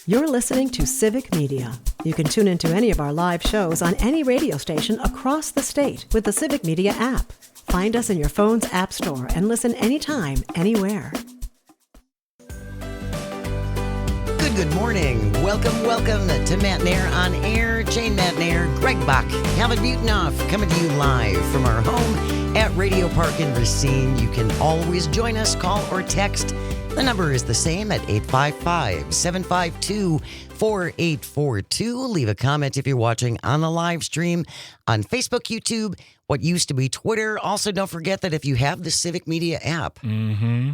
You're listening to Civic Media. You can tune into any of our live shows on any radio station across the state with the Civic Media app. Find us in your phone's app store and listen anytime, anywhere. Good morning. Welcome to Matt Nair on Air. Jane Matt Nair, Greg Bach, Calvin Butonoff, coming to you live from our home at Radio Park in Racine. You can always join us, call or text. The number is the same at 855-752-4842. Leave a comment if you're watching on the live stream on Facebook, YouTube, what used to be Twitter. Also, don't forget that if you have the Civic Media app,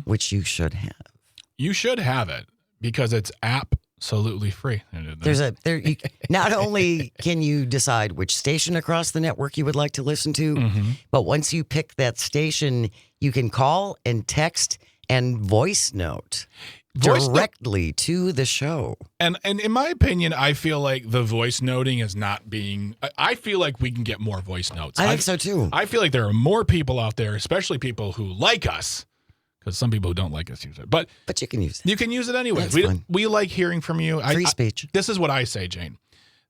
which you should have. You should have it because it's absolutely free. Not only can you decide which station across the network you would like to listen to, but once you pick that station, you can call and text and voice note directly to the show. And in my opinion, I feel like the voice noting is not being... I feel like we can get more voice notes. I think so, too. I feel like there are more people out there, especially people who like us, because some people who don't like us use it. But you can use it. You can use it anyway. We like hearing from you. Free speech. This is what I say, Jane.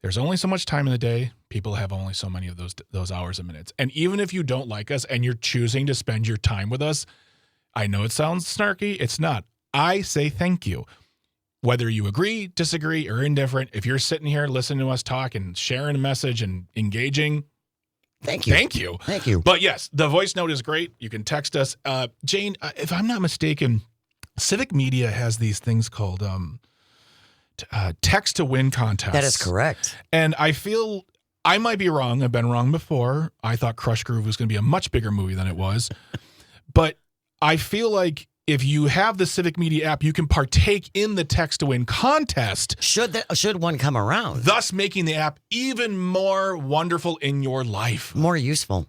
There's only so much time in the day. People have only so many of those hours and minutes. And even if you don't like us and you're choosing to spend your time with us, I know it sounds snarky. It's not. I say thank you. Whether you agree, disagree, or indifferent, if you're sitting here listening to us talk and sharing a message and engaging, thank you. Thank you. Thank you. But yes, the voice note is great. You can text us. Jane, if I'm not mistaken, Civic Media has these things called text to win contests. That is correct. And I feel I might be wrong. I've been wrong before. I thought Crush Groove was going to be a much bigger movie than it was. But I feel like if you have the Civic Media app, you can partake in the text to win contest. Should one come around. Thus making the app even more wonderful in your life. More useful.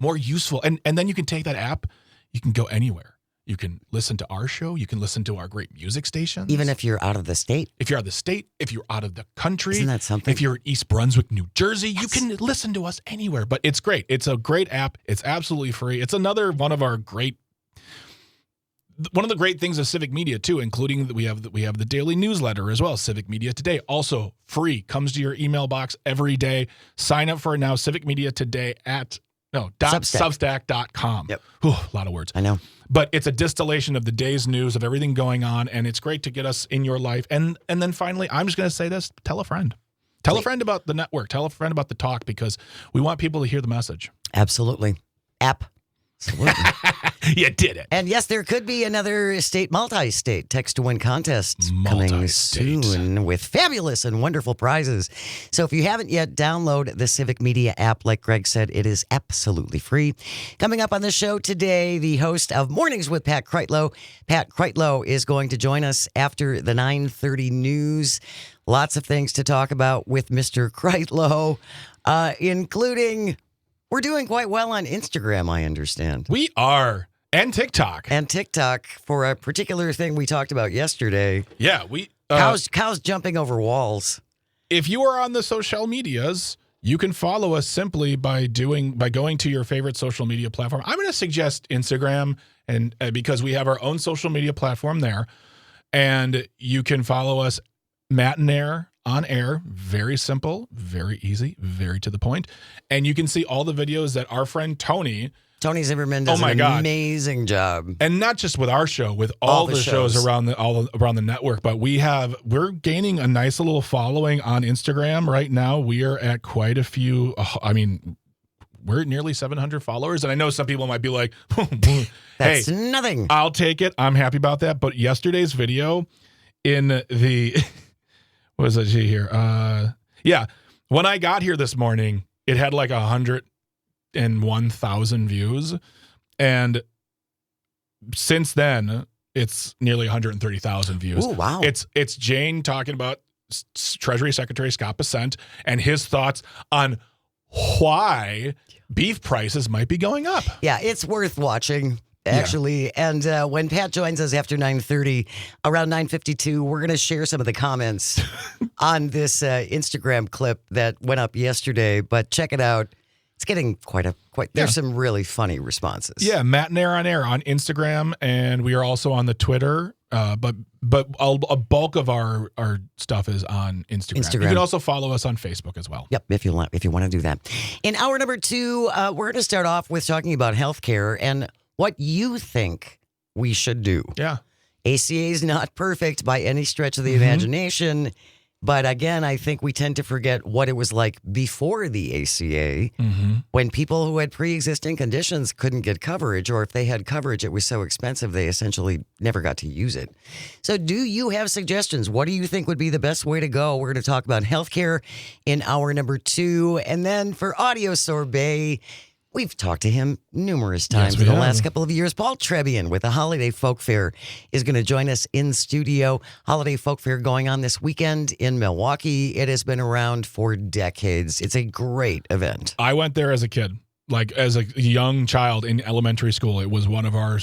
And then you can take that app, you can go anywhere. You can listen to our show. You can listen to our great music stations. Even if you're out of the state. If you're out of the state, if you're out of the country. Isn't that something? If you're in East Brunswick, New Jersey, you can listen to us anywhere. But it's great. It's a great app. It's absolutely free. It's another one of the great things of Civic Media, too, including that we have the daily newsletter as well, Civic Media Today. Also free. Comes to your email box every day. Sign up for it now, Civic Media Today Substack.com. Yep. Whew, a lot of words. I know. But it's a distillation of the day's news, of everything going on, and it's great to get us in your life. And then finally, I'm just going to say this, tell a friend. Tell a friend about the network. Tell a friend about the talk, because we want people to hear the message. Absolutely. Absolutely. You did it. And yes, there could be another multi-state text-to-win contest coming soon with fabulous and wonderful prizes. So if you haven't yet, download the Civic Media app. Like Greg said, it is absolutely free. Coming up on the show today, the host of Mornings with Pat Kreitlow. Pat Kreitlow is going to join us after the 9:30 news. Lots of things to talk about with Mr. Kreitlow, including... We're doing quite well on Instagram, I understand. We are. And TikTok. For a particular thing we talked about yesterday. Yeah, we... cows jumping over walls. If you are on the social medias, you can follow us simply by going to your favorite social media platform. I'm going to suggest Instagram, and because we have our own social media platform there. And you can follow us, Matt and Air, on air. Very simple, very easy, very to the point. And you can see all the videos that our friend Tony Zimmerman does an amazing job. And not just with our show, with all the shows around the network, but we're gaining a nice little following on Instagram right now. We are at quite a few, we're at nearly 700 followers. And I know some people might be like, that's nothing. I'll take it. I'm happy about that. But yesterday's video in the... What was it here? When I got here this morning, it had like 101,000 views. And since then, it's nearly 130,000 views. Oh, wow. It's Jane talking about Treasury Secretary Scott Bessent and his thoughts on why beef prices might be going up. Yeah, it's worth watching. Actually, and when Pat joins us after 9:30, around 9:52, we're going to share some of the comments on this Instagram clip that went up yesterday. But check it out. It's getting there's some really funny responses. Yeah, Matt and Air on Instagram, and we are also on the Twitter but a bulk of our stuff is on Instagram. You can also follow us on Facebook as well. Yep, if you want to do that. In hour number 2, we're going to start off with talking about healthcare and what you think we should do. Yeah. ACA is not perfect by any stretch of the imagination. But again, I think we tend to forget what it was like before the ACA, when people who had pre-existing conditions couldn't get coverage, or if they had coverage, it was so expensive they essentially never got to use it. So do you have suggestions? What do you think would be the best way to go? We're going to talk about healthcare in hour number 2. And then for Audio Sorbet, we've talked to him numerous times in the last couple of years. Paul Trebian with the Holiday Folk Fair is going to join us in studio. Holiday Folk Fair going on this weekend in Milwaukee. It has been around for decades. It's a great event. I went there as a kid. Like as a young child in elementary school, it was one of our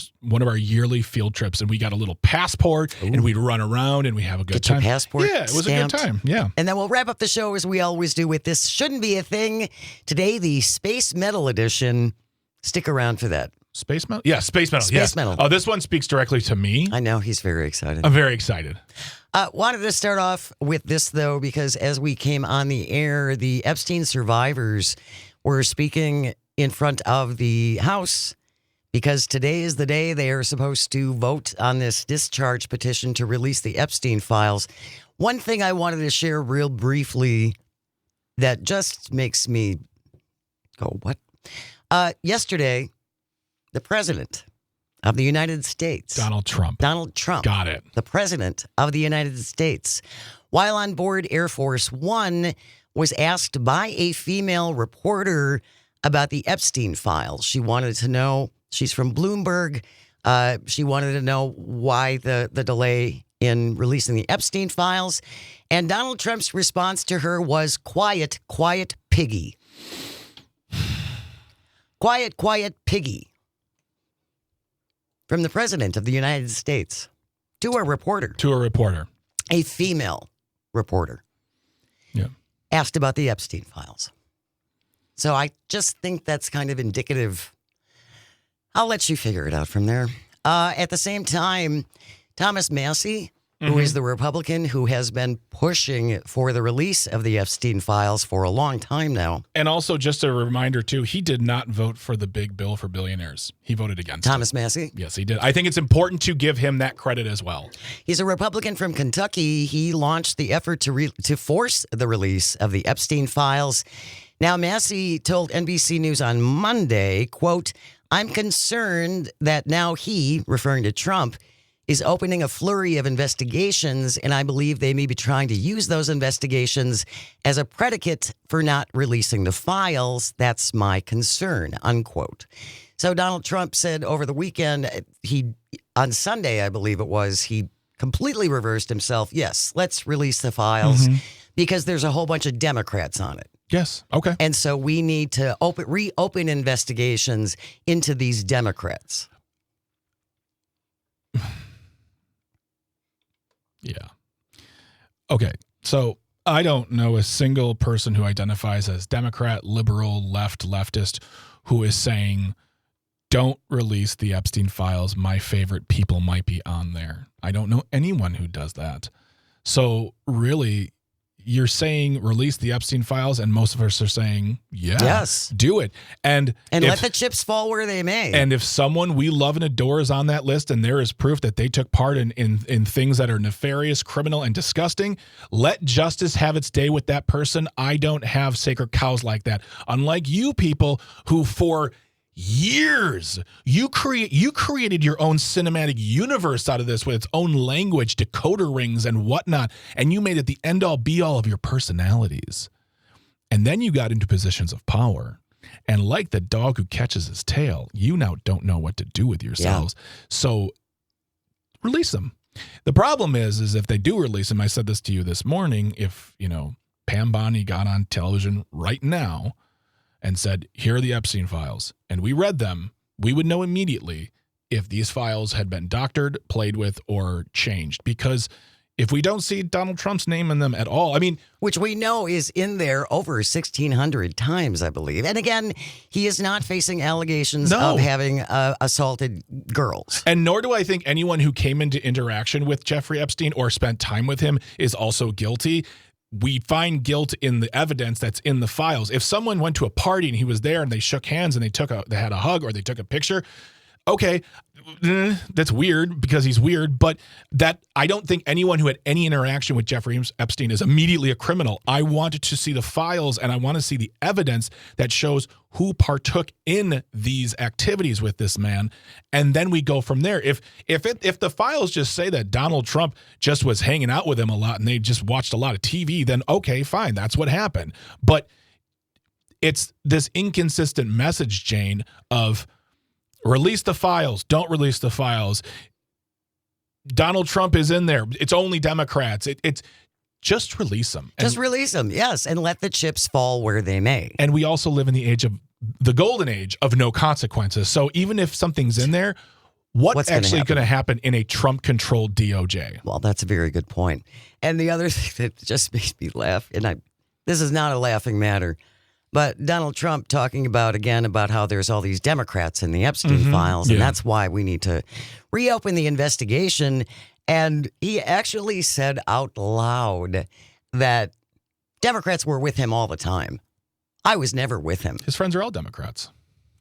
yearly field trips, and we got a little passport, and we'd run around and we have a good time. Get your passport Yeah, it was stamped. a good time. Yeah. And then we'll wrap up the show as we always do with This Shouldn't Be a Thing. Today, the Space Metal Edition. Stick around for that. Space Metal? Yeah, Space Metal. Space Metal. Oh, this one speaks directly to me. I know, he's very excited. I'm very excited. Wanted to start off with this, though, because as we came on the air, the Epstein survivors were speaking in front of the House because today is the day they are supposed to vote on this discharge petition to release the Epstein files. One thing I wanted to share real briefly that just makes me go, what? Yesterday, the president of the United States, Donald Trump. Got it. The president of the United States, while on board Air Force One, was asked by a female reporter about the Epstein files. She wanted to know, she's from Bloomberg, she wanted to know why the delay in releasing the Epstein files. And Donald Trump's response to her was, quiet, quiet, piggy. Quiet, quiet, piggy. From the president of the United States to a reporter. A female reporter. Yeah. Asked about the Epstein files. So I just think that's kind of indicative. I'll let you figure it out from there. At the same time, Thomas Massie, who is the Republican who has been pushing for the release of the Epstein files for a long time now. And also, just a reminder, too, he did not vote for the big bill for billionaires. He voted against Thomas Massie? Yes, he did. I think it's important to give him that credit as well. He's a Republican from Kentucky. He launched the effort to force the release of the Epstein files. Now, Massie told NBC News on Monday, quote, I'm concerned that now he, referring to Trump, is opening a flurry of investigations, and I believe they may be trying to use those investigations as a predicate for not releasing the files. That's my concern, unquote. So Donald Trump said over the weekend, on Sunday, I believe it was, he completely reversed himself. Yes, let's release the files because there's a whole bunch of Democrats on it. Yes. Okay. And so we need to reopen investigations into these Democrats. Yeah. Okay. So I don't know a single person who identifies as Democrat, liberal, leftist, who is saying, don't release the Epstein files. My favorite people might be on there. I don't know anyone who does that. So really, you're saying release the Epstein files, and most of us are saying, yes, do it. And let the chips fall where they may. And if someone we love and adore is on that list and there is proof that they took part in things that are nefarious, criminal, and disgusting, let justice have its day with that person. I don't have sacred cows like that. Unlike you people who for years you created your own cinematic universe out of this with its own language, decoder rings and whatnot, and you made it the end all be all of your personalities. And then you got into positions of power, and like the dog who catches his tail, you now don't know what to do with yourselves. Yeah. So release them. The problem is if they do release them, I said this to you this morning, if Pam Bondi got on television right now and said, here are the Epstein files, and we read them, we would know immediately if these files had been doctored, played with, or changed. Because if we don't see Donald Trump's name in them at all, I mean, which we know is in there over 1,600 times, I believe. And again, he is not facing allegations of having assaulted girls. And nor do I think anyone who came into interaction with Jeffrey Epstein or spent time with him is also guilty. We find guilt in the evidence that's in the files. If someone went to a party and he was there and they shook hands and they had a hug or they took a picture, okay, that's weird because he's weird, but that I don't think anyone who had any interaction with Jeffrey Epstein is immediately a criminal. I wanted to see the files and I want to see the evidence that shows who partook in these activities with this man, and then we go from there. If the files just say that Donald Trump just was hanging out with him a lot and they just watched a lot of TV, then okay, fine, that's what happened. But it's this inconsistent message, Jane, of release the files. Don't release the files. Donald Trump is in there. It's only Democrats. It's just release them. Just release them, yes, and let the chips fall where they may. And we also live in the golden age of no consequences. So even if something's in there, what's actually going to happen in a Trump-controlled DOJ? Well, that's a very good point. And the other thing that just makes me laugh, and this is not a laughing matter, but Donald Trump talking about how there's all these Democrats in the Epstein files, and that's why we need to reopen the investigation. And he actually said out loud that Democrats were with him all the time. I was never with him. His friends are all Democrats.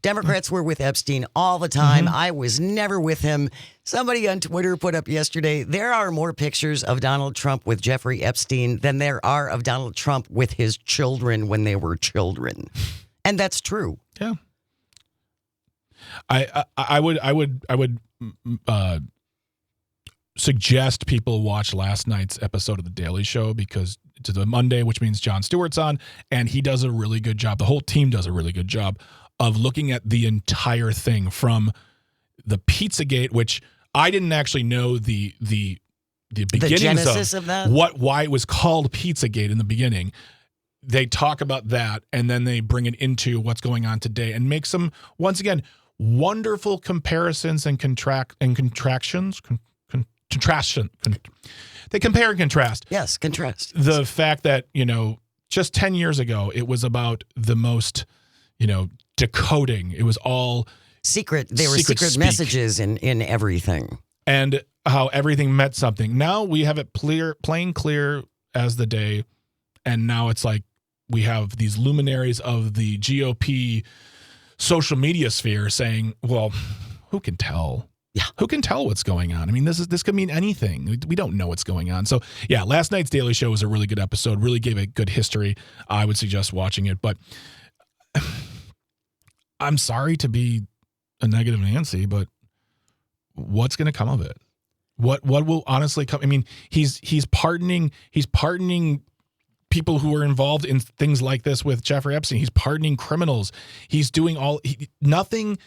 Democrats were with Epstein all the time. I was never with him. Somebody on Twitter put up yesterday, there are more pictures of Donald Trump with Jeffrey Epstein than there are of Donald Trump with his children when they were children. And that's true. Yeah. I would suggest people watch last night's episode of The Daily Show because it's a Monday, which means Jon Stewart's on, and he does a really good job. The whole team does a really good job of looking at the entire thing from the Pizzagate, which I didn't actually know the beginnings of that, why it was called Pizzagate in the beginning. They talk about that, and then they bring it into what's going on today and make some, once again, wonderful comparisons and contrastions. They compare and contrast. Yes, contrast. The fact that, just 10 years ago, it was about the most, decoding. It was all secret. There were secret messages in everything. And how everything meant something. Now we have it plain clear as the day. And now it's like we have these luminaries of the GOP social media sphere saying, well, who can tell? Yeah. Who can tell what's going on? I mean, this could mean anything. We don't know what's going on. So, yeah, last night's Daily Show was a really good episode, really gave a good history. I would suggest watching it. But I'm sorry to be a negative Nancy, but what's going to come of it? What will honestly come? I mean, he's pardoning people who were involved in things like this with Jeffrey Epstein. He's pardoning criminals. He's doing nothing.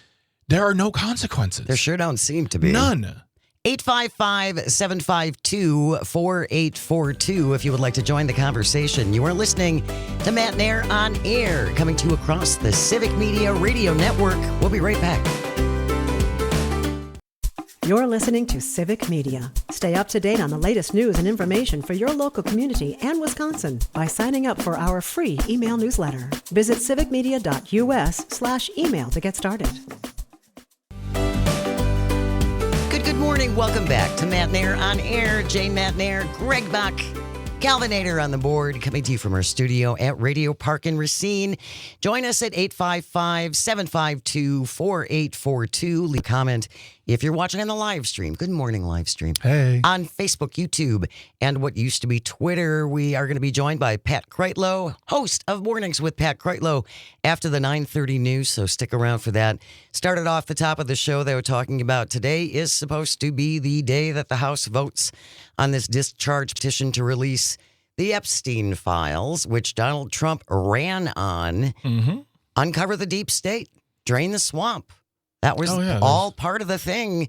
There are no consequences. There sure don't seem to be. None. 855-752-4842 if you would like to join the conversation. You are listening to Matt Nair on Air, coming to you across the Civic Media Radio Network. We'll be right back. You're listening to Civic Media. Stay up to date on the latest news and information for your local community and Wisconsin by signing up for our free email newsletter. Visit civicmedia.us/email to get started. Good morning. Welcome back to Matt Nair on Air. Jane Matt Nair, Greg Bach, Calvinator on the board, coming to you from our studio at Radio Park in Racine. Join us at 855-752-4842. Leave a comment if you're watching on the live stream. Good morning, live stream. Hey. On Facebook, YouTube, and what used to be Twitter, we are going to be joined by Pat Kreitlow, host of Mornings with Pat Kreitlow, after the 9:30 news, so stick around for that. Started off the top of the show, they were talking about today is supposed to be the day that the House votes on this discharge petition to release the Epstein files, which Donald Trump ran on, uncover the deep state, drain the swamp. That was all part of the thing,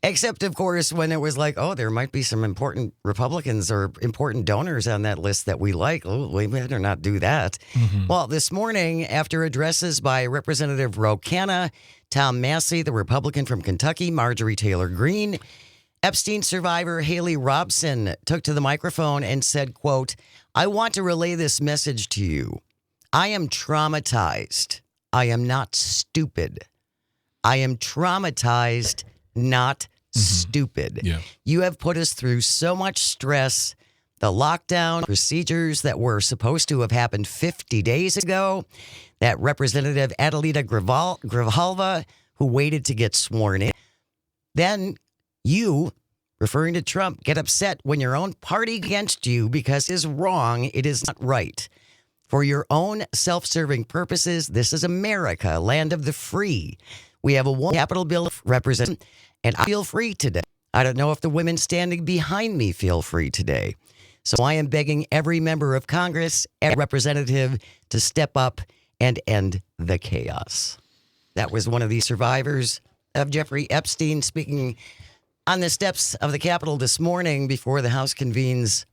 except, of course, when it was like, there might be some important Republicans or important donors on that list that we like. Oh, we better not do that. Well, this morning, after addresses by Representative Ro Khanna, Tom Massey, the Republican from Kentucky, Marjorie Taylor Greene, Epstein survivor Haley Robson took to the microphone and said, quote, "I want to relay this message to you. I am traumatized. I am not stupid. I am traumatized, not stupid. Yeah. You have put us through so much stress. The lockdown procedures that were supposed to have happened 50 days ago, that Representative Adelita Grijalva, who waited to get sworn in. Then you, referring to Trump, get upset when your own party against you because it is wrong, it is not right. For your own self-serving purposes, this is America, land of the free. We have a one Capitol bill represent, and I feel free today. I don't know if the women standing behind me feel free today. So I am begging every member of Congress, every representative to step up and end the chaos." That was one of the survivors of Jeffrey Epstein speaking on the steps of the Capitol this morning before the House convenes.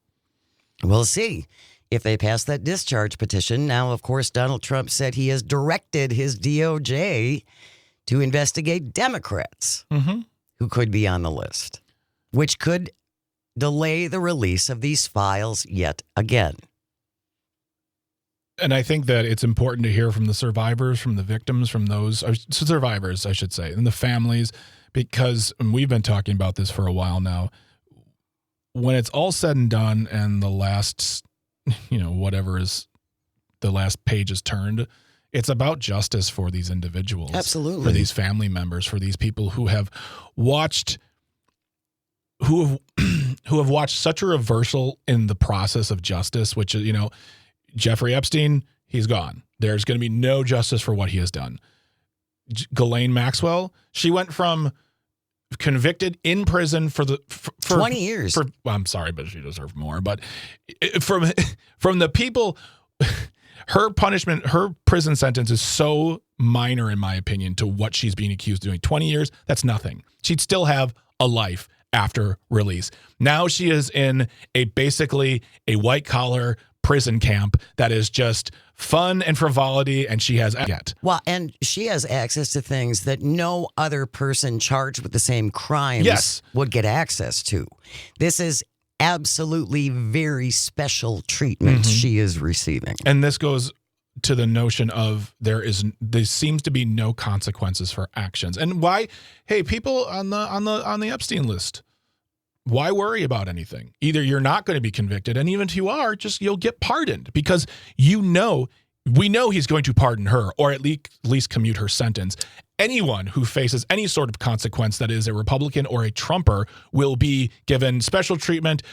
We'll see if they pass that discharge petition. Now, of course, Donald Trump said he has directed his DOJ to investigate Democrats who could be on the list, which could delay the release of these files yet again. And I think that it's important to hear from the survivors, from the victims, from those survivors, I should say, and the families, because we've been talking about this for a while now. When it's all said and done and the last, whatever is the last page is turned, it's about justice for these individuals. Absolutely. For these family members, for these people who have watched such a reversal in the process of justice, which is, Jeffrey Epstein, he's gone. There's going to be no justice for what he has done. Ghislaine Maxwell, she went from convicted in prison for 20 years. I'm sorry, but she deserved more. But from the people, her punishment, her prison sentence is so minor, in my opinion, to what she's being accused of doing. 20 years, that's nothing. She'd still have a life after release. Now she is in basically a white-collar prison camp that is just fun and frivolity, and she has yet. Well, and she has access to things that no other person charged with the same crimes would get access to. This is absolutely very special treatment she is receiving. And this goes to the notion of there seems to be no consequences for actions. And why? Hey, people on the Epstein list, why worry about anything? Either you're not going to be convicted, and even if you are, you'll get pardoned because we know he's going to pardon her or at least commute her sentence. Anyone who faces any sort of consequence that is a Republican or a Trumper will be given special treatment,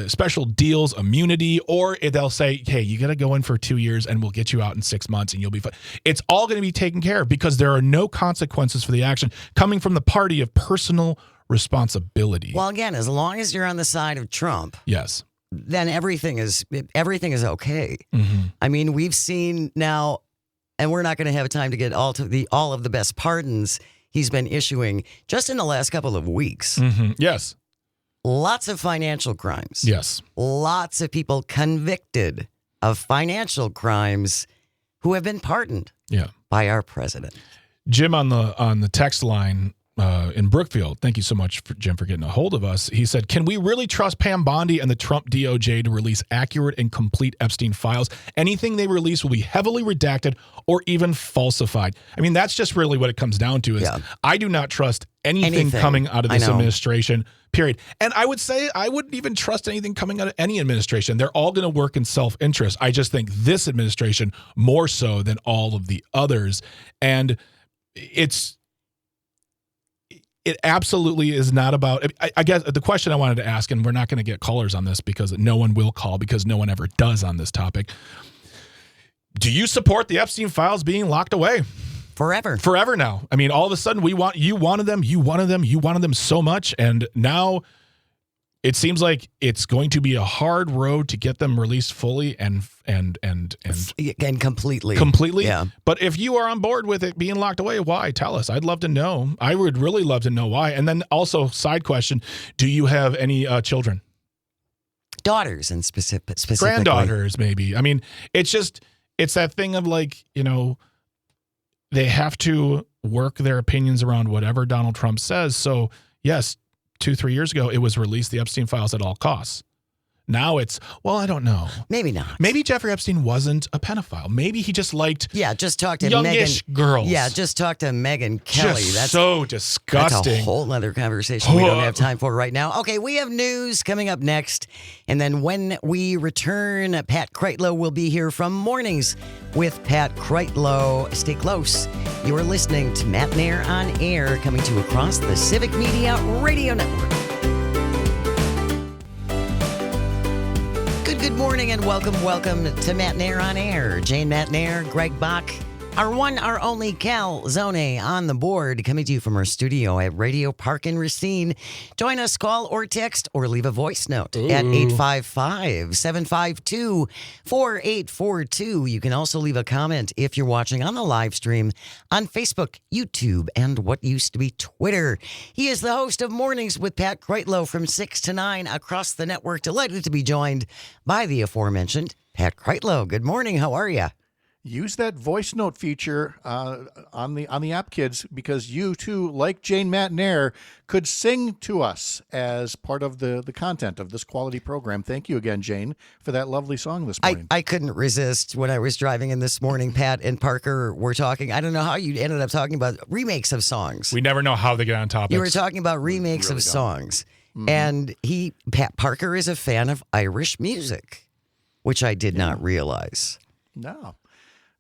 special deals, immunity, or they'll say, hey, you got to go in for 2 years and we'll get you out in 6 months and you'll be fine. It's all going to be taken care of because there are no consequences for the action coming from the party of personal responsibility. Well, again, as long as you're on the side of Trump, yes, then everything is okay. I mean, we've seen now, and we're not going to have time to get all of the best pardons he's been issuing just in the last couple of weeks. Yes, lots of financial crimes. Yes, lots of people convicted of financial crimes who have been pardoned. By our president. Jim on the text line. In Brookfield, thank you so much, Jim, for getting a hold of us. He said, can we really trust Pam Bondi and the Trump DOJ to release accurate and complete Epstein files? Anything they release will be heavily redacted or even falsified. I mean, that's just really what it comes down to is I do not trust anything coming out of this administration, period. And I would say I wouldn't even trust anything coming out of any administration. They're all going to work in self-interest. I just think this administration more so than all of the others. And it absolutely is not about, I guess the question I wanted to ask, and we're not going to get callers on this because no one will call because no one ever does on this topic. Do you support the Epstein files being locked away? Forever now. I mean, all of a sudden you wanted them so much. And now it seems like it's going to be a hard road to get them released fully and completely. Completely? Yeah. But if you are on board with it being locked away, why? Tell us. I'd love to know. I would really love to know why. And then also, side question, do you have any children? Daughters and specifically. Granddaughters, maybe. I mean, it's that thing of they have to work their opinions around whatever Donald Trump says. So, yes, 2-3 years ago, it was release the Epstein files at all costs. Now it's, well, I don't know. Maybe not. Maybe Jeffrey Epstein wasn't a pedophile. Maybe he just liked just talk to youngish Megyn, girls. Yeah, just talk to Megyn Kelly. That's so disgusting. That's a whole other conversation we don't have time for right now. Okay, we have news coming up next. And then when we return, Pat Kreitlow will be here from Mornings with Pat Kreitlow. Stay close. You are listening to Matt Nair on Air, coming to across the Civic Media Radio Network. Good morning and welcome to Matt Nair on Air. Jane Matt Nair, Greg Bach, our one, our only Cal Zone on the board, coming to you from our studio at Radio Park in Racine. Join us, call or text or leave a voice note at 855-752-4842. You can also leave a comment if you're watching on the live stream on Facebook, YouTube, and what used to be Twitter. He is the host of Mornings with Pat Kreitlow from 6 to 9 across the network. Delighted to be joined by the aforementioned Pat Kreitlow. Good morning. How are you? Use that voice note feature on the app, kids, because you too, like Jane Matt Nair, could sing to us as part of the content of this quality program. Thank you again, Jane, for that lovely song this morning. I couldn't resist when I was driving in this morning. Pat and Parker were talking. I don't know how you ended up talking about remakes of songs. We never know how they get on topics. You were talking about remakes of songs, and Pat Parker is a fan of Irish music, which I did not realize. No.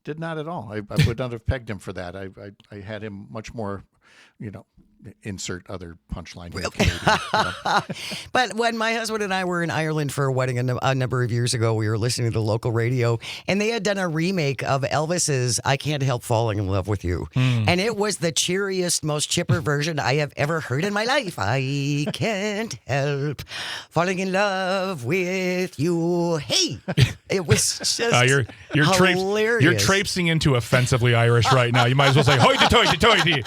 Did not at all. I would not have pegged him for that. I had him much more, insert other punchline here. But when my husband and I were in Ireland for a wedding a number of years ago, we were listening to the local radio, and they had done a remake of Elvis's I Can't Help Falling in Love with You. And it was the cheeriest, most chipper version I have ever heard in my life. I can't help falling in love with you. Hey! It was just hilarious. You're traipsing into offensively Irish right now. You might as well say, hoity-toity-toity.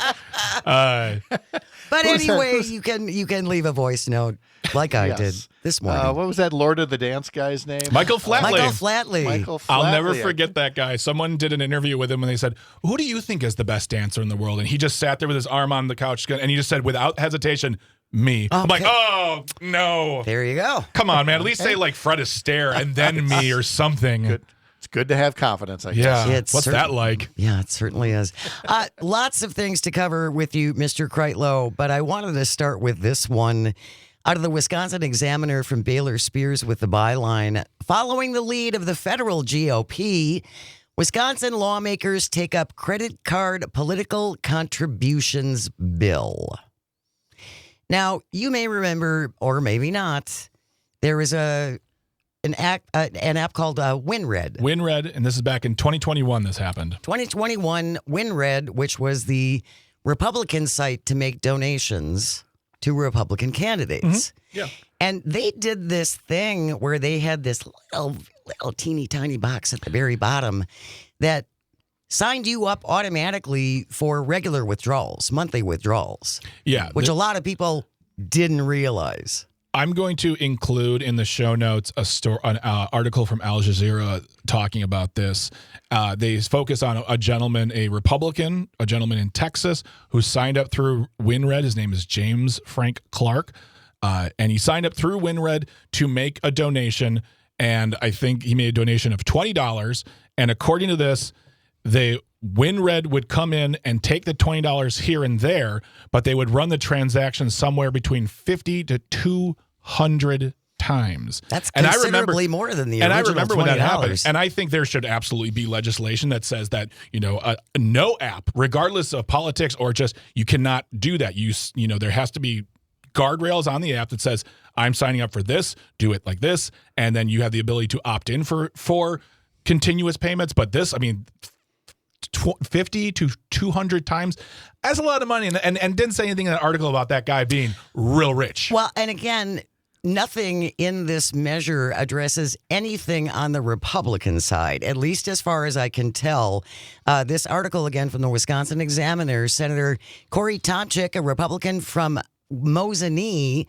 But anyway, you can leave a voice note like I did this morning. What was that Lord of the Dance guy's name? Michael Flatley. I'll never forget that guy. Someone did an interview with him and they said, who do you think is the best dancer in the world? And he just sat there with his arm on the couch and he just said, without hesitation, me. Okay. I'm like, oh, no. There you go. Come on, man. At least say like Fred Astaire and then me or something. Good. It's good to have confidence, I guess. Yeah. What's that like? Yeah, it certainly is. Lots of things to cover with you, Mr. Kreitlow, but I wanted to start with this one. Out of the Wisconsin Examiner from Baylor Spears with the byline, following the lead of the federal GOP, Wisconsin lawmakers take up credit card political contributions bill. Now, you may remember, or maybe not, there is an app called WinRed. WinRed, and this is back in 2021 this happened. 2021, WinRed, which was the Republican site to make donations to Republican candidates. Mm-hmm. Yeah. And they did this thing where they had this little teeny tiny box at the very bottom that signed you up automatically for regular withdrawals, monthly withdrawals. Yeah. Which a lot of people didn't realize. I'm going to include in the show notes an article from Al Jazeera talking about this. They focus on a gentleman, a Republican, a gentleman in Texas who signed up through WinRed. His name is James Frank Clark. And he signed up through WinRed to make a donation. And I think he made a donation of $20. And according to this, WinRed would come in and take the $20 here and there, but they would run the transaction somewhere between 50 to 200 times. That's considerably more than the original $20. And I remember when that happened. And I think there should absolutely be legislation that says that, no app, regardless of politics or just, you cannot do that. There has to be guardrails on the app that says, I'm signing up for this, do it like this, and then you have the ability to opt in for continuous payments. But this, 50 to 200 times, that's a lot of money. And didn't say anything in that article about that guy being real rich. Well, and again, nothing in this measure addresses anything on the Republican side, at least as far as I can tell. This article, again, from the Wisconsin Examiner, Senator Corey Tomczyk, a Republican from Mosinee,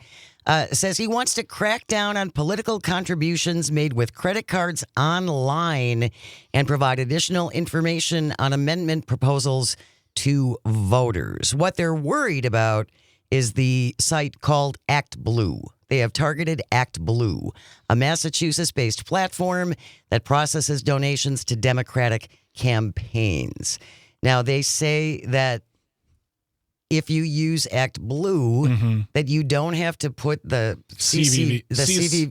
says he wants to crack down on political contributions made with credit cards online and provide additional information on amendment proposals to voters. What they're worried about is the site called Act Blue. They have targeted Act Blue, a Massachusetts-based platform that processes donations to Democratic campaigns. Now, they say that if you use Act Blue, that you don't have to put the CVV.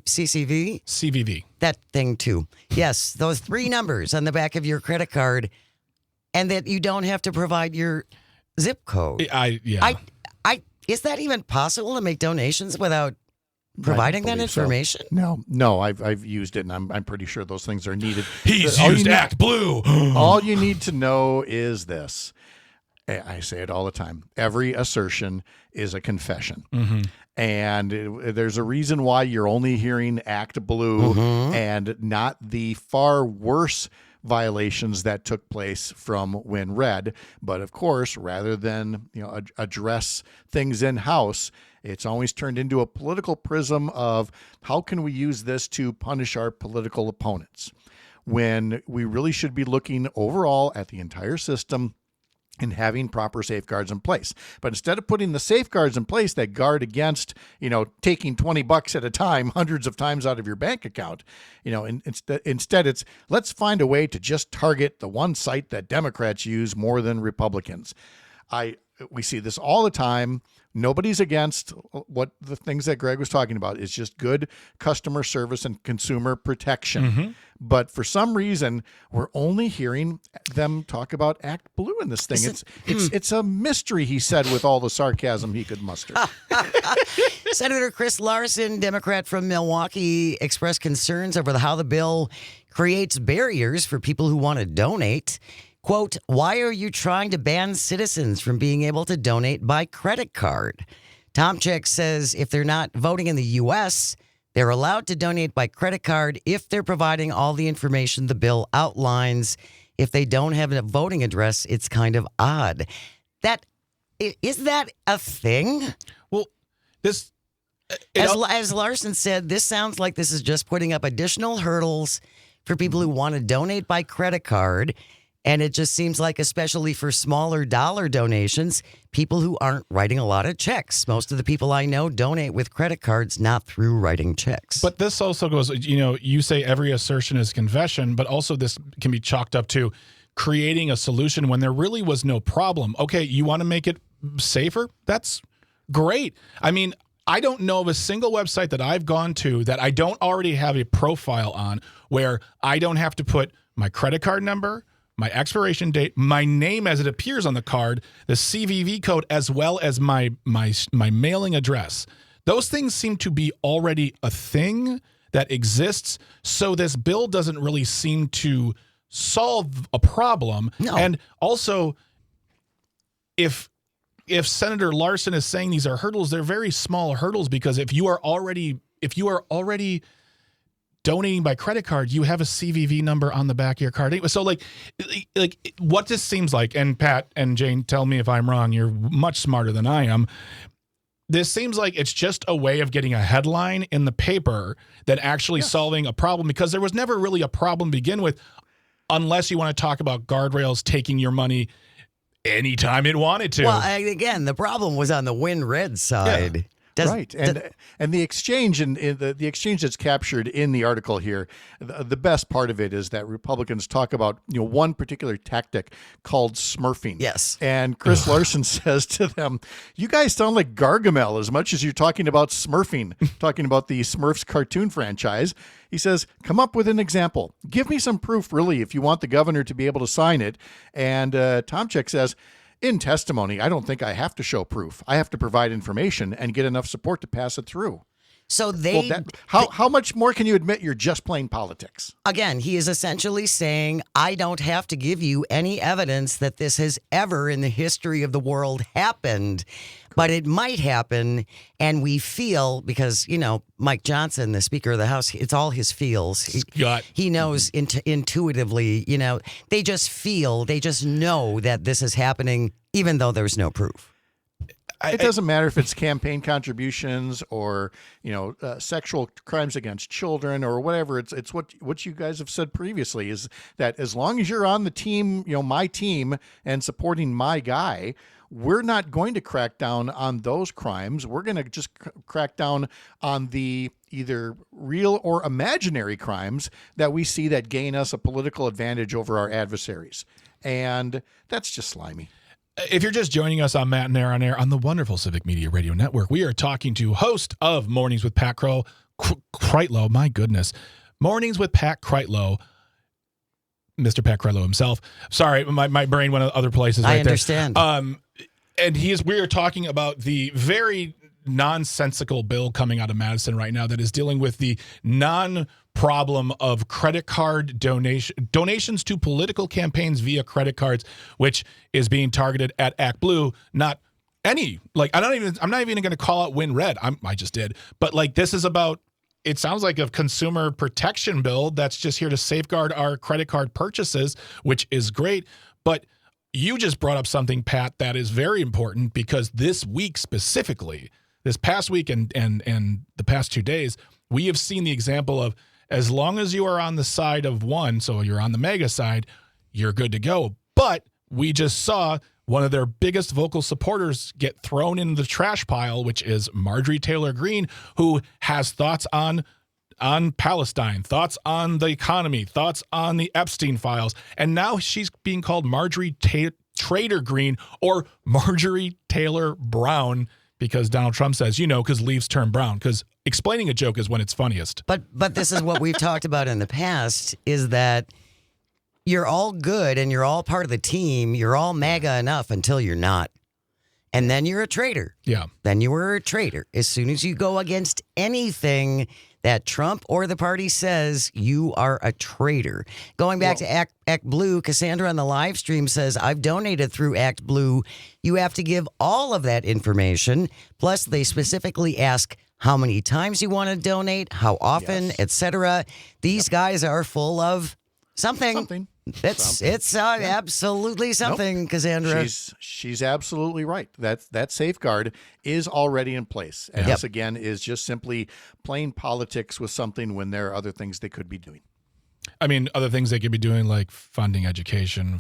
CCV, that thing too. Yes, those 3 numbers on the back of your credit card, and that you don't have to provide your zip code. Is that even possible to make donations without providing that information? So. No, I've used it, and I'm pretty sure those things are needed. He's used Act Blue. All you need to know is this. I say it all the time. Every assertion is a confession. And there's a reason why you're only hearing Act Blue and not the far worse violations that took place from when read. But of course, rather than address things in-house, it's always turned into a political prism of how can we use this to punish our political opponents, when we really should be looking overall at the entire system and having proper safeguards in place. But instead of putting the safeguards in place that guard against, taking $20 at a time, hundreds of times out of your bank account, instead it's let's find a way to just target the one site that Democrats use more than Republicans. We see this all the time. Nobody's against what the things that Greg was talking about. It's just good customer service and consumer protection. But for some reason, we're only hearing them talk about Act Blue in this thing. It's a mystery, he said, with all the sarcasm he could muster. Senator Chris Larson, Democrat from Milwaukee, expressed concerns over how the bill creates barriers for people who want to donate. Quote, why are you trying to ban citizens from being able to donate by credit card? Tomczyk says if they're not voting in the U.S., they're allowed to donate by credit card if they're providing all the information the bill outlines. If they don't have a voting address, it's kind of odd. Is that a thing? Well, this... As Larson said, this sounds like this is just putting up additional hurdles for people who want to donate by credit card. And it just seems like, especially for smaller dollar donations, people who aren't writing a lot of checks. Most of the people I know donate with credit cards, not through writing checks. But this also goes, you say every assertion is confession, but also this can be chalked up to creating a solution when there really was no problem. Okay, you want to make it safer? That's great. I mean, I don't know of a single website that I've gone to that I don't already have a profile on where I don't have to put my credit card number, my expiration date, my name as it appears on the card, the CVV code, as well as my mailing address. Those things seem to be already a thing that exists. So this bill doesn't really seem to solve a problem. No. And also, if Senator Larson is saying these are hurdles, they're very small hurdles, because if you are already donating by credit card, you have a CVV number on the back of your card. So like what this seems like, and Pat and Jane, tell me if I'm wrong, you're much smarter than I am. This seems like it's just a way of getting a headline in the paper than actually solving a problem, because there was never really a problem to begin with, unless you want to talk about guardrails taking your money anytime it wanted to. Well, again, the problem was on the WinRed side. Yeah. Right, and the exchange and the exchange that's captured in the article here, the best part of it is that Republicans talk about one particular tactic called smurfing. Yes, and Chris Larson says to them, "You guys sound like Gargamel as much as you're talking about smurfing, talking about the Smurfs cartoon franchise." He says, "Come up with an example. Give me some proof, really, if you want the governor to be able to sign it." And Tomczyk says, "In testimony, I don't think I have to show proof. I have to provide information and get enough support to pass it through." So how much more can you admit you're just playing politics? Again, he is essentially saying, I don't have to give you any evidence that this has ever in the history of the world happened, but it might happen. And we feel, because, Mike Johnson, the Speaker of the House, it's all his feels. He knows intuitively, they just know that this is happening, even though there's no proof. It doesn't matter if it's campaign contributions or sexual crimes against children or whatever. It's what you guys have said previously is that as long as you're on the team, my team, and supporting my guy, we're not going to crack down on those crimes. We're going to just crack down on the either real or imaginary crimes that we see that gain us a political advantage over our adversaries. And that's just slimy. If you're just joining us on Matt and Air on Air on the wonderful Civic Media Radio Network, we are talking to host of Mornings with Pat Kreitlow. My goodness. Mornings with Pat Kreitlow. Mr. Pat Kreitlow himself. Sorry, my brain went other places right there. I understand. And we are talking about the very nonsensical bill coming out of Madison right now that is dealing with the non-problem of credit card donations to political campaigns via credit cards, which is being targeted at Act Blue, not any, I'm not even going to call out Win Red. I just did. But this is about, it sounds like a consumer protection bill that's just here to safeguard our credit card purchases, which is great. But you just brought up something, Pat, that is very important because this week specifically, this past week and the past 2 days, we have seen the example of as long as you are on the side of one, so you're on the MAGA side, you're good to go. But we just saw one of their biggest vocal supporters get thrown in the trash pile, which is Marjorie Taylor Greene, who has thoughts on Palestine, thoughts on the economy, thoughts on the Epstein files. And now she's being called Marjorie Trader Greene or Marjorie Taylor Brown because Donald Trump says, because leaves turn brown. Because explaining a joke is when it's funniest. But this is what we've talked about in the past is that you're all good and you're all part of the team. You're all MAGA enough until you're not. And then you're a traitor. Yeah. Then you were a traitor. As soon as you go against anything that Trump or the party says, you are a traitor. Going back to Act Blue, Cassandra on the live stream says, I've donated through Act Blue. You have to give all of that information. Plus, they specifically ask how many times you want to donate, how often, etc. These guys are full of something. It's absolutely something, nope. Cassandra. She's absolutely right. That safeguard is already in place. And this, again, is just simply playing politics with something when there are other things they could be doing. I mean, other things they could be doing like funding education,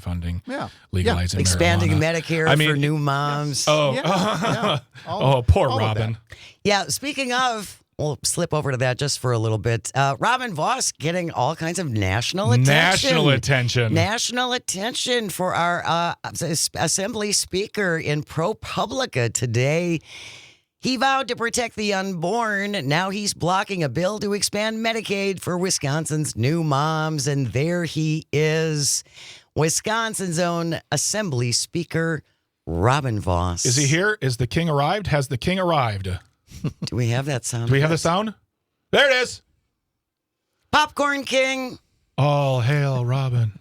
legalizing expanding marijuana. Medicare for new moms. Poor Robin. Yeah, speaking of... We'll slip over to that just for a little bit. Robin Vos getting all kinds of national attention. National attention for our Assembly Speaker in ProPublica today. He vowed to protect the unborn. Now he's blocking a bill to expand Medicaid for Wisconsin's new moms. And there he is, Wisconsin's own Assembly Speaker, Robin Vos. Is he here? Is the king arrived? Has the king arrived? Do we have that sound? Do we have the sound? There it is. Popcorn King. All hail, Robin.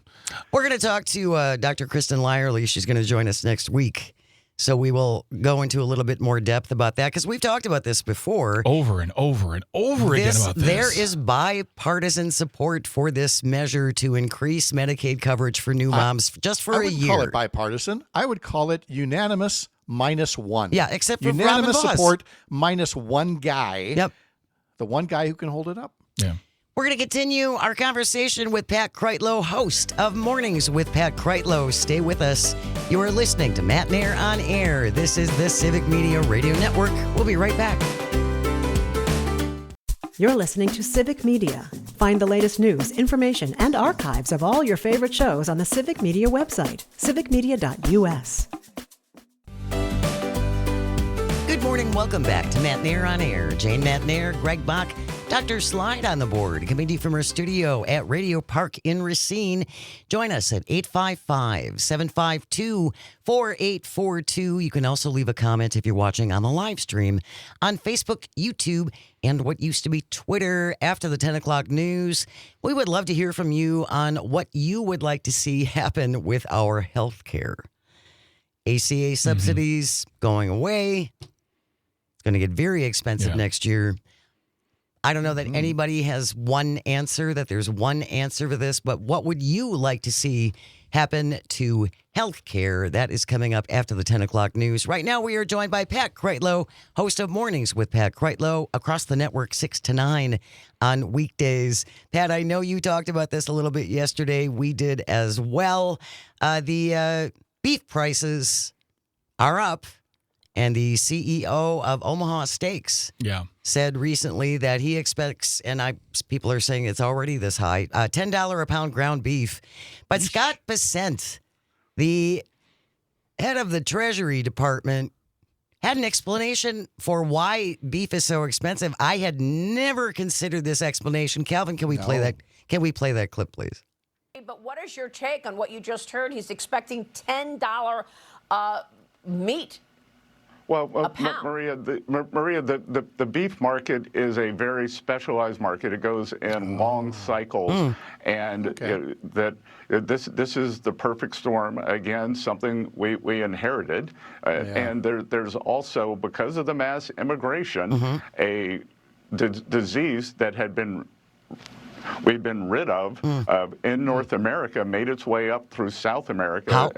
We're going to talk to Dr. Kristen Lyerly. She's going to join us next week. So we will go into a little bit more depth about that because we've talked about this before. Over and over and over again about this. There is bipartisan support for this measure to increase Medicaid coverage for new moms just for a year. I wouldn't call it bipartisan. I would call it unanimous -1. Yeah, except for unanimous Robin Vos. support minus one guy. Yep. The one guy who can hold it up. Yeah. We're going to continue our conversation with Pat Kreitlow, host of Mornings with Pat Kreitlow. Stay with us. You are listening to Matt and Air on Air. This is the Civic Media Radio Network. We'll be right back. You're listening to Civic Media. Find the latest news, information, and archives of all your favorite shows on the Civic Media website, civicmedia.us. Good morning. Welcome back to Matt and Air on Air. Jane Matt and Air, Greg Bach, Dr. Slide on the board, coming to you from our studio at Radio Park in Racine. Join us at 855-752-4842. You can also leave a comment if you're watching on the live stream on Facebook, YouTube, and what used to be Twitter after the 10 o'clock news. We would love to hear from you on what you would like to see happen with our health care. ACA subsidies going away. It's going to get very expensive next year. I don't know that anybody has one answer, that there's one answer for this, but what would you like to see happen to healthcare. That is coming up after the 10 o'clock news. Right now, we are joined by Pat Kreitlow, host of Mornings with Pat Kreitlow, across the network 6 to 9 on weekdays. Pat, I know you talked about this a little bit yesterday. We did as well. The beef prices are up, and the CEO of Omaha Steaks said recently that he expects, and people are saying it's already this high, $10 a pound ground beef. But Scott Bessent, the head of the Treasury Department, had an explanation for why beef is so expensive. I had never considered this explanation. Calvin, can we play that? Can we play that clip, please? But what is your take on what you just heard? He's expecting $10 meat. Well, Maria, the beef market is a very specialized market. It goes in long cycles, and this is the perfect storm. Again, something we inherited, and there's also, because of the mass immigration, a disease that we've been rid of in North America, made its way up through South America.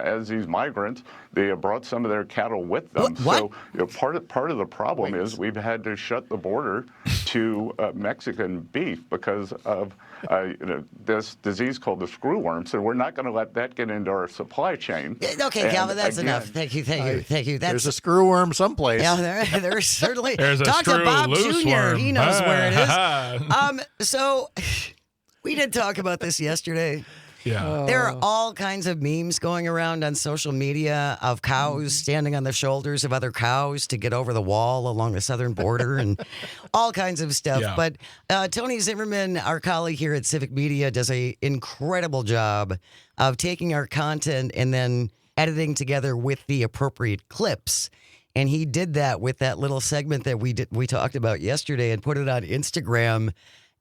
As these migrants, they brought some of their cattle with them. What? So part of the problem is we've had to shut the border to Mexican beef because of this disease called the screwworm. So we're not going to let that get into our supply chain. Okay, Calvin, that's enough. Thank you. There's a screwworm someplace. Yeah, there's certainly. There's a Talk to screw Bob loose Jr. worm. He knows where it is. So we did talk about this yesterday. Yeah. There are all kinds of memes going around on social media of cows standing on the shoulders of other cows to get over the wall along the southern border and all kinds of stuff. Yeah. But Tony Zimmerman, our colleague here at Civic Media, does an incredible job of taking our content and then editing together with the appropriate clips. And he did that with that little segment that we talked about yesterday and put it on Instagram.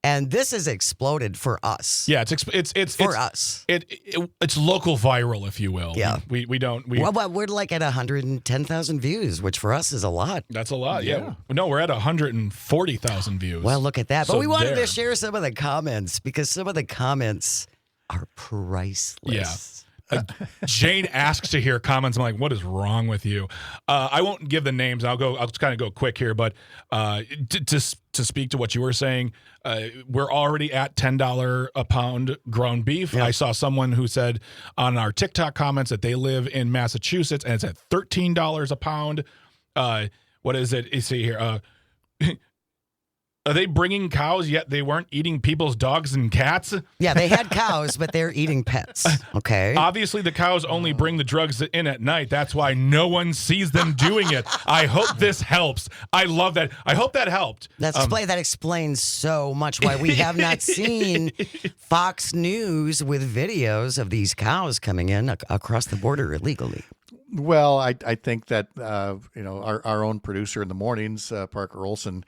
And this has exploded for us. Yeah, it's for us. It's local viral, if you will. Yeah. Well, we're like at 110,000 views, which for us is a lot. That's a lot. Yeah. No, we're at 140,000 views. Well, look at that. But So we wanted there. to share some of the comments because some of the comments are priceless. Yeah. Jane asks to hear comments. I'm like, what is wrong with you? I won't give the names. I'll just kind of go quick here. But to speak to what you were saying, we're already at $10 a pound ground beef. Yeah. I saw someone who said on our TikTok comments that they live in Massachusetts and it's at $13 a pound. What is it? You see here. Are they bringing cows yet they weren't eating people's dogs and cats? Yeah, they had cows, but they're eating pets. Okay. Obviously, the cows only bring the drugs in at night. That's why no one sees them doing it. I hope this helps. I love that. I hope that helped. That explains so much why we have not seen Fox News with videos of these cows coming in across the border illegally. Well, I think that our own producer in the mornings, Parker Olson,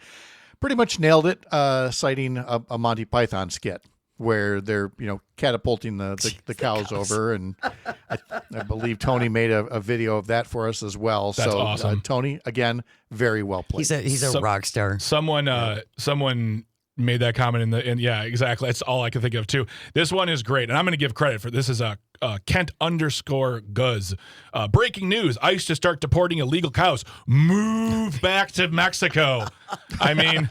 pretty much nailed it, citing a Monty Python skit where they're catapulting the cows over, and I believe Tony made a video of that for us as well. That's awesome. Tony, again, very well played. He's a rock star. Someone made that comment and yeah, exactly. That's all I can think of too. This one is great, and I'm going to give credit for this. Is a Kent_Guz. Breaking news: ICE to start deporting illegal cows. Move back to Mexico. I mean,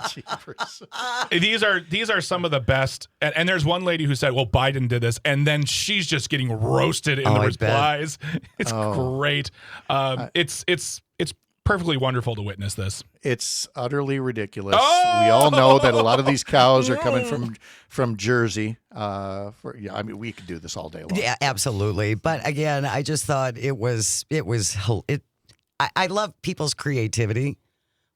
these are some of the best. And there's one lady who said, "Well, Biden did this," and then she's just getting roasted in the replies. It's great. It's perfectly wonderful to witness this. It's utterly ridiculous. We all know that a lot of these cows are coming from Jersey. We could do this all day long. Yeah, absolutely. But again, I just thought I love people's creativity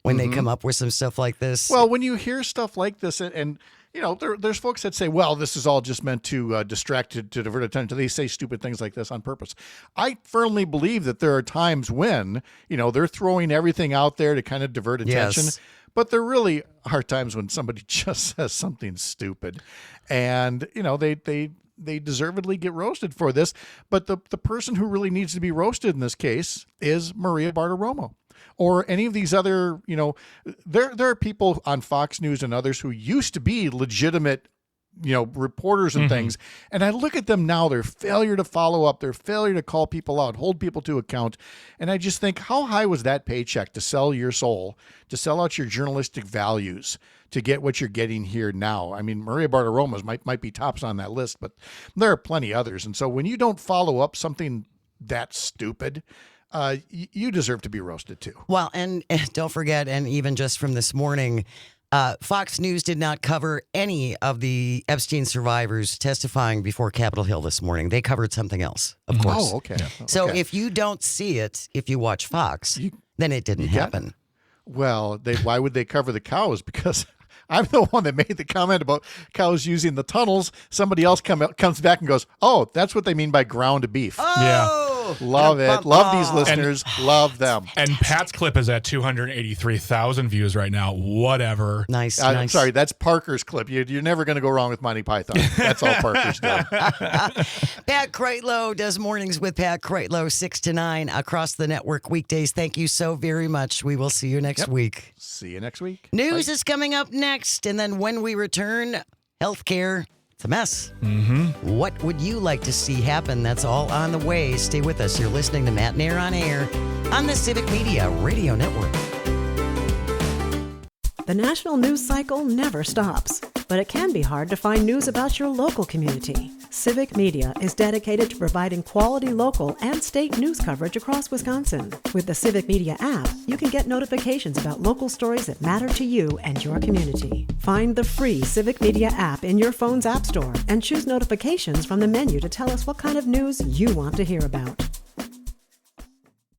when they come up with some stuff like this. Well, when you hear stuff like this, and there's folks that say, well, this is all just meant to distract, to divert attention. They say stupid things like this on purpose. I firmly believe that there are times when, they're throwing everything out there to kind of divert attention. Yes. But there really are times when somebody just says something stupid. And, they deservedly get roasted for this. But the person who really needs to be roasted in this case is Maria Bartiromo. Or any of these other, there are people on Fox News and others who used to be legitimate reporters and things. And I look at them now, their failure to follow up, their failure to call people out, hold people to account. And I just think, how high was that paycheck to sell your soul, to sell out your journalistic values, to get what you're getting here now? I mean, Maria Bartiromo's might be tops on that list, but there are plenty others. And so when you don't follow up something that stupid, you deserve to be roasted too. Well, and don't forget, and even just from this morning, Fox News did not cover any of the Epstein survivors testifying before Capitol Hill this morning. They covered something else, of course. Oh, okay. Yeah. So Okay. if you don't see it, if you watch Fox, then it didn't happen. Well, why would they cover the cows? Because I'm the one that made the comment about cows using the tunnels. Somebody else comes back and goes, "Oh, that's what they mean by ground beef." Yeah. Love it. Love these listeners. Love them. And Pat's clip is at 283,000 views right now. Whatever. Nice. I'm sorry, that's Parker's clip. You're never going to go wrong with Monty Python. That's all Parker's doing. Pat Kreitlow does Mornings with Pat Kreitlow, 6 to 9 across the network weekdays. Thank you so very much. We will see you next week. See you next week. News is coming up next. And then when we return, healthcare. It's a mess. What would you like to see happen? That's all on the way. Stay with us. You're listening to Matt Nair on Air on the Civic Media Radio Network. The national news cycle never stops, but it can be hard to find news about your local community. Civic Media is dedicated to providing quality local and state news coverage across Wisconsin. With the Civic Media app, you can get notifications about local stories that matter to you and your community. Find the free Civic Media app in your phone's app store and choose notifications from the menu to tell us what kind of news you want to hear about.